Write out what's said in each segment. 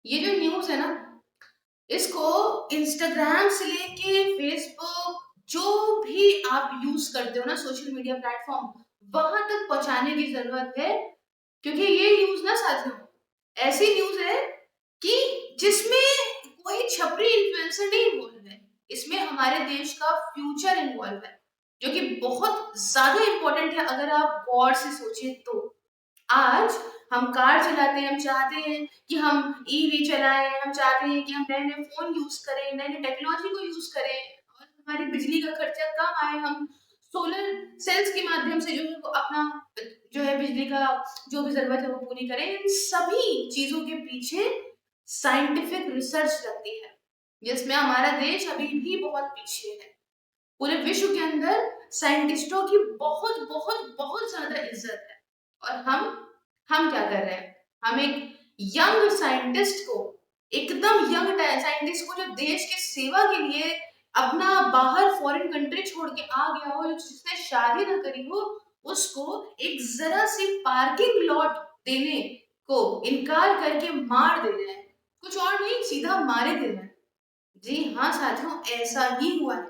ये जो न्यूज़ है ना, इसको इंस्टाग्राम से लेके फेसबुक जो भी आप यूज़ करते हो ना सोशल मीडिया प्लेटफ़ॉर्म, वहाँ तक पहुँचाने की ज़रूरत है क्योंकि ये न्यूज़ ना साथियों, ऐसी न्यूज़ है कि जिसमें कोई छपरी इन्फ्लुएंसर नहीं बोल रहे हैं। इसमें हमारे देश का फ्यूचर इन्वॉल्व है, जो कि बहुत ज़्यादा इम्पोर्टेंट है अगर आप गौर से सोचें तो। आज हम कार चलाते हैं, हम चाहते हैं कि हम ईवी चलाएँ, हम चाहते हैं कि हम नए-नए फ़ोन यूज़ करें, नई-नई टेक्नोलॉजी को यूज़ करें और हमारी बिजली का खर्चा कम आए। हम सोलर सेल्स के माध्यम से जो है वो अपना जो है बिजली का जो भी ज़रूरत है वो पूरी करें। इन सभी चीज़ों के पीछे साइंटिफिक रिसर्च लगती है, जिसमें हमारा देश अभी भी बहुत पीछे है। पूरे विश्व के अंदर साइंटिस्टों की बहुत, बहुत, बहुत ज़्यादा इज़्ज़त है और हम क्या कर रहे हैं? हम एक यंग साइंटिस्ट को एकदम यंग साइंटिस्ट को जो देश की सेवा के लिए अपना बाहर फॉरेन कंट्री छोड़ के आ गया हो, जिसने शादी ना करी हो, उसको एक ज़रा सी पार्किंग लॉट देने को इनकार करके मार दे रहे हैं। कुछ और नहीं, सीधा मारे दे रहे हैं। जी हाँ साथियों, ऐसा ही हुआ है।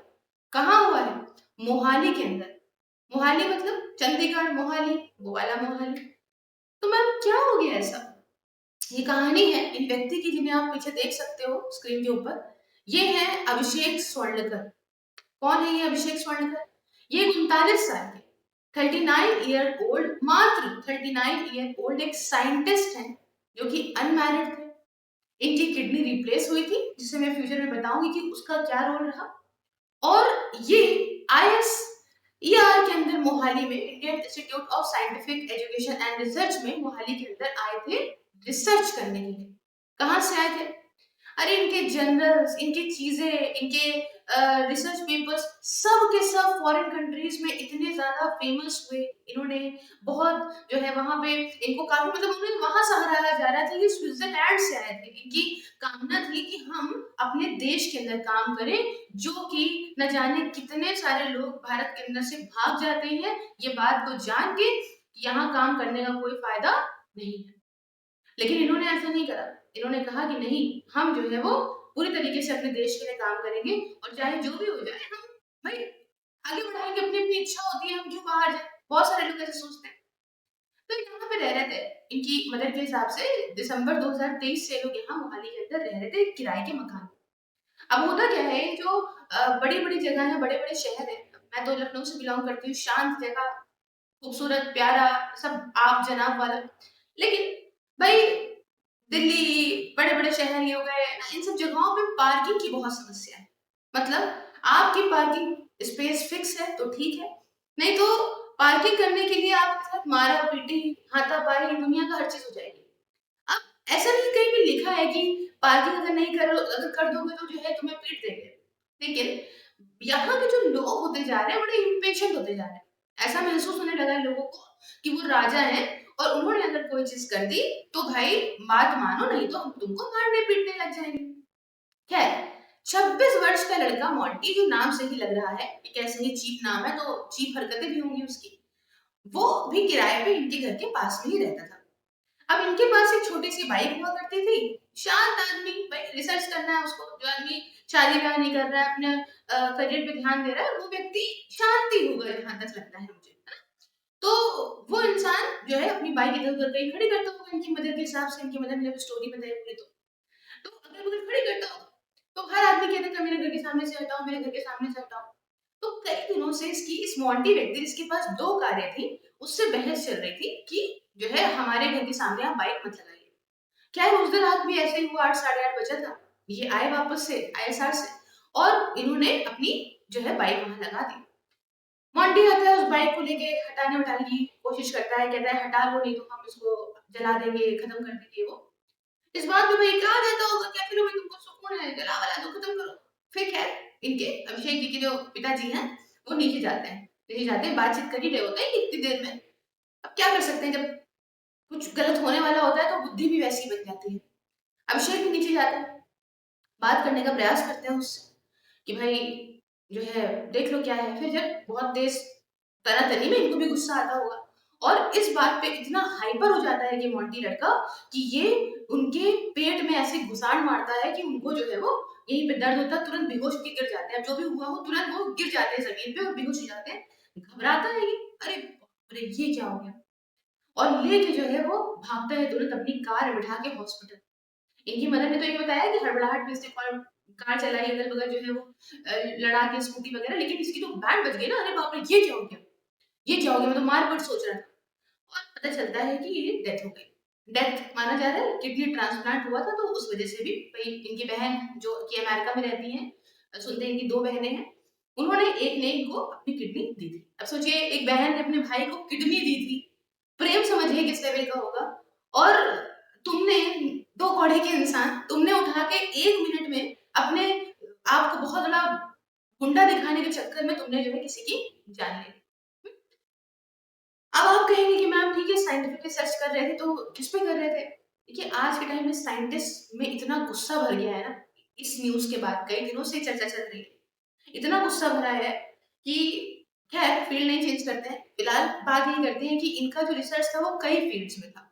कहाँ हुआ है? मोहाली के अंदर। मोहाली मतलब चंडीगढ़, मोहाली, वो वाला मोहाली। तो मैम क्या हो गया ऐसा? ये कहानी है इन व्यक्ति की जिन्हें आप पीछे देख सकते हो स्क्रीन के ऊपर। ये हैं अभिषेक स्वर्णकर। कौन है ये अभिषेक स्वर्णकर? ये 39 साल के 39 ईयर ओल्ड, मात्र 39 ईयर ओल्ड एक साइंटिस्ट हैं जो कि अनमैरिड थे। इनकी किडनी रिप्लेस हुई थी, जिसे मैं फ्यूचर में बताऊंगी कि उसका क्या रोल रहा। और ये आईएसईआर के अंदर मोहाली में Indian institute of scientific education and research में मोहाली के अंदर आए थे रिसर्च करने के लिए। कहाँ से आए थे? अरे इनके जर्नल्स, इनकी चीजें, इनके रिसर्च पेपर्स सब के सब फॉरेन कंट्रीज में इतने ज्यादा फेमस हुए। इन्होंने बहुत जो है वहां पे इनको काफी मतलब उन्हें वहां सराहा जा रहा था। ये स्विट्जरलैंड से आए थे। इनकी कामना थी कि हम अपने देश के अंदर काम करें, जो कि न जाने कितने सारे लोग भारत के अंदर से भाग जाते हैं ये बात को जान के कि यहाँ काम करने का कोई फायदा नहीं है। लेकिन इन्होंने ऐसा नहीं करा। इन्होंने कहा कि नहीं, हम जो है वो पूरी तरीके से अपने देश के लिए काम करेंगे और चाहे जो भी हो जाए हम भाई आगे बढ़ाएंगे। अपनी अपनी इच्छा होती है, हम क्यों बाहर जाए। बहुत सारे लोग ऐसे सोचते हैं। तो यहाँ पे रह रहे थे। इनकी मदद के हिसाब से दिसंबर 2023 से लोग यहाँ मोहाली के अंदर रह रहे थे किराए के मकान। अब होता क्या है, जो बड़ी-बड़ी जगह है, बड़े-बड़े शहर हैं। मैं तो लखनऊ से बिलॉन्ग करती हूँ, शांत जगह, खूबसूरत, प्यारा, सब आप जनाब वाला। लेकिन भाई दिल्ली, बड़े-बड़े शहर ये हो गए, इन सब जगहों पे पार्किंग की बहुत समस्या है। मतलब आपकी पार्किंग स्पेस फिक्स है तो ठीक है, नहीं तो पार्किंग करने के लिए आपके साथ मारा-पीटी, हाथापाई, दुनिया का हर चीज़ हो जाएगी। अब ऐसा नहीं कहीं भी लिखा है कि पार्किंग अगर कर दोगे तो जो है तुम्हें पीट देंगे। लेकिन यहाँ के जो लोग होते जा रहे हैं बड़े इम्पेशेंट होते जा रहे हैं। ऐसा महसूस होने लगा है लोगों को कि वो राजा हैं और उन्होंने अगर कोई चीज़ कर दी तो भाई बात मानो, नहीं तो हम तुमको मारने-पीटने लग जाएँगे। खैर 26 वर्ष का लड़का मॉन्टी, जो नाम से ही लग रहा है, एक ऐसे ही चीप नाम है तो चीप हरकतें भी होंगी उसकी। वो भी किराए पे इनके घर के पास में ही रहता था। अब इनके पास एक छोटी-सी बाइक हुआ करती थी। शांत आदमी, भाई रिसर्च करना है उसको, जो आदमी शादी-ब्याह नहीं कर रहा है, अपने करियर पे ध्यान दे रहा है, वो व्यक्ति शांति होगा जहाँ तक लगता है मुझे, है ना? तो वो इंसान जो है अपनी बाइक इधर-उधर कहीं खड़ी करता होगा इनकी मदर के हिसाब से, इनकी मदर ने जब स्टोरी बताई पूरी तो। तो अगल-बगल खड़ी करता होगा, तो हर आदमी कहता था मेरे घर के सामने से हटाओ, मेरे घर के सामने से हटाओ। तो कई दिनों से इस मोंटी व्यक्ति जिसके पास 2 कारें थी, उससे बहस चल रही थी कि जो है हमारे घर के सामने आप बाइक मत लगाइए। खैर उस दिन रात भी ऐसे ही हुआ, 8 साढ़े 8 बजा था। ये आए वापस से आईएसआर से और इन्होंने अपनी जो है बाइक वहाँ लगा दी। मोंटी आता है, उस बाइक को लेके हटाने-वटाने की कोशिश करता है, कहता है हटा लो नहीं तो हम इसको जला देंगे, खत्म कर देंगे वो। इस बात पे भाई कहा जाता होगा कि आखिर में तुमको सुकून है, जला-वला दो, खत्म करो। फिर खैर इनके अभिषेक जी के जो पिताजी हैं, वो नीचे जाते हैं। नीचे जाते हैं, बातचीत कर ही रहे होते हैं कि इतनी देर में। अब क्या कर सकते हैं, जब कुछ गलत होने वाला होता है तो बुद्धि भी वैसी ही बन जाती है। अभिषेक भी नीचे जाते हैं, बात करने का प्रयास करते हैं उससे कि भाई जो है देख लो क्या है। फिर जब बहुत तेज़ तनातनी में इनको भी गुस्सा आता होगा और इस बात पे इतना हाइपर हो जाता है कि मोंटी लड़का कि ये उनके पेट में ऐसा ऐसी घुसाड़ मारता है कि उनको जो है वो यहीं पे दर्द होता है, तुरंत बेहोश होके गिर जाते हैं। अब जो भी हुआ हो तुरंत वो गिर जाते हैं ज़मीन पे और बेहोश हो जाते हैं। घबराता है ये, अरे बाप रे! ये क्या हो गया? और लेके जो है वो भागता है तुरंत अपनी कार बिठा के हॉस्पिटल। इनकी मदर ने तो ये बताया कि हड़बड़ाहट में इसने कार चलाई, अगल-बगल जो है वो लड़ा के स्कूटी वगैरह, लेकिन इसकी तो बैंड बज गई ना, अरे बाप रे! ये क्या हो गया? ये क्या हो गया? मैं तो मार-पीट सोच रहा था। और पता चलता है कि ये डेथ हो गई। डेथ माना जा रहा है, किडनी ट्रांसप्लांट हुआ था तो उस वज़ह से भी भई इनकी बहन जो कि अमेरिका में रहती हैं, सुनते हैं इनकी 2 बहनें हैं, उन्होंने एक ने इनको अपनी किडनी दी थी। अब सोचिए एक बहन ने अपने भाई को किडनी दी थी, प्रेम समझिए किस लेवल का होगा। और तुमने 2 कौड़े के इंसान, तुमने उठा के 1 मिनट में अपने आप को बहुत बड़ा गुंडा दिखाने के चक्कर में तुमने जो है किसी की जान ले ली। अब आप कहेंगे कि मैम ठीक है साइंटिफिक रिसर्च कर रहे थे तो किस पे कर रहे थे? देखिए आज के टाइम में साइंटिस्ट में इतना गुस्सा भर गया है ना, इस न्यूज़ के बाद कई दिनों से चर्चा चल रही है। इतना गुस्सा भरा है कि खैर फील्ड नहीं चेंज करते हैं। फिलहाल बात यही करते हैं कि इनका जो रिसर्च था वो कई फील्ड्स में था।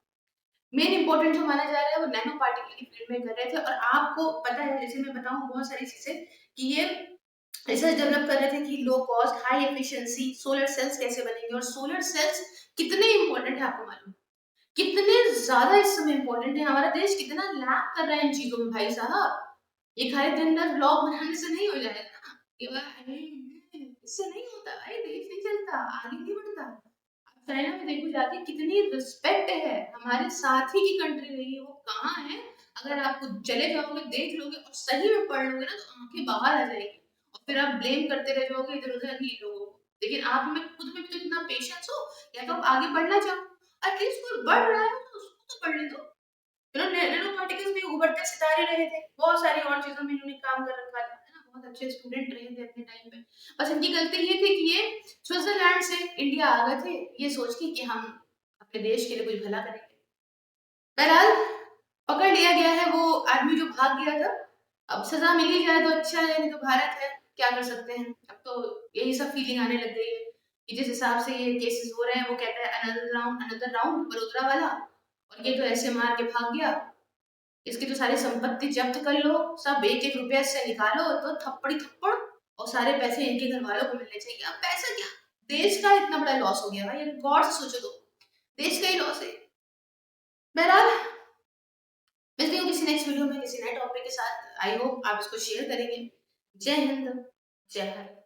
मेन इम्पोर्टेंट जो माना जा रहा है वो नैनो पार्टिकल की फील्ड में कर रहे थे और आपको पता है जैसे मैं बताऊँ बहुत सारी चीज़ें कि ये रिसर्च डेवलप कर रहे थे कि low cost, high efficiency solar cells कैसे बनेंगे और सोलर सेल्स कितने इम्पोर्टेंट है आपको मालूम है? कितने ज़्यादा इस समय इम्पोर्टेंट है, हमारा देश कितना लैग कर रहा है इन चीज़ों में भाई साहब। ये खाली दिन भर व्लॉग बनाने से नहीं हो जाएगा ना। ये इससे नहीं होता भाई, देश नहीं चलता, आगे नहीं बढ़ता। आप चाइना में देखो जाके कितनी रिस्पेक्ट है, हमारे साथ ही की कंट्री रही है, वो कहाँ है? अगर आप चले जाओगे, देख लोगे और सही में पढ़ लोगे ना तो आँखें बाहर आ जाएगी। और फिर आप ब्लेम करते रह जाओगे इधर-उधर ही लोगों को। लेकिन आप में खुद में भी तो इतना पेशेंस हो या तो आप आगे बढ़ना चाहो। एटलीस्ट कोई बढ़ रहा है तो उसको तो बढ़ने दो। नैनो पार्टिकल्स भी उभरते सितारे रहे थे। बहुत सारी और चीज़ों में इन्होंने काम कर रखा था, है ना? बहुत अच्छे स्टूडेंट रहे थे अपने टाइम पे। बस इनकी गलती ये थी कि ये स्विट्ज़रलैंड से इंडिया आ गए थे, ये सोच के कि हम अपने देश के लिए कुछ भला करेंगे। बहरहाल पकड़ लिया गया है वो आदमी जो भाग गया था। अब सज़ा मिल ही जाए तो अच्छा है, नहीं तो भारत है, क्या कर सकते हैं? अब तो यही सब फीलिंग आने लग गई है कि जिस हिसाब से ये केसेज़ हो रहे हैं, वो कहता है अनदर राउंड बड़ोदरा वाला और ये तो ऐसे मार के भाग गया। इसकी तो सारी संपत्ति जब्त कर लो, सब एक-एक रुपया इससे निकालो तो थप्पड़ी-थप्पड़ और सारे पैसे इनके घरवालों को मिलने चाहिए। अब पैसा क्या? देश का इतना बड़ा लॉस हो गया भाई, अगर गौर से सोचो तो, देश का ही लॉस है। बहरहाल मिलती हूँ किसी नेक्स्ट वीडियो में किसी नए टॉपिक के साथ। आई होप आप इसको शेयर करेंगे। जय हिंद, जय भारत।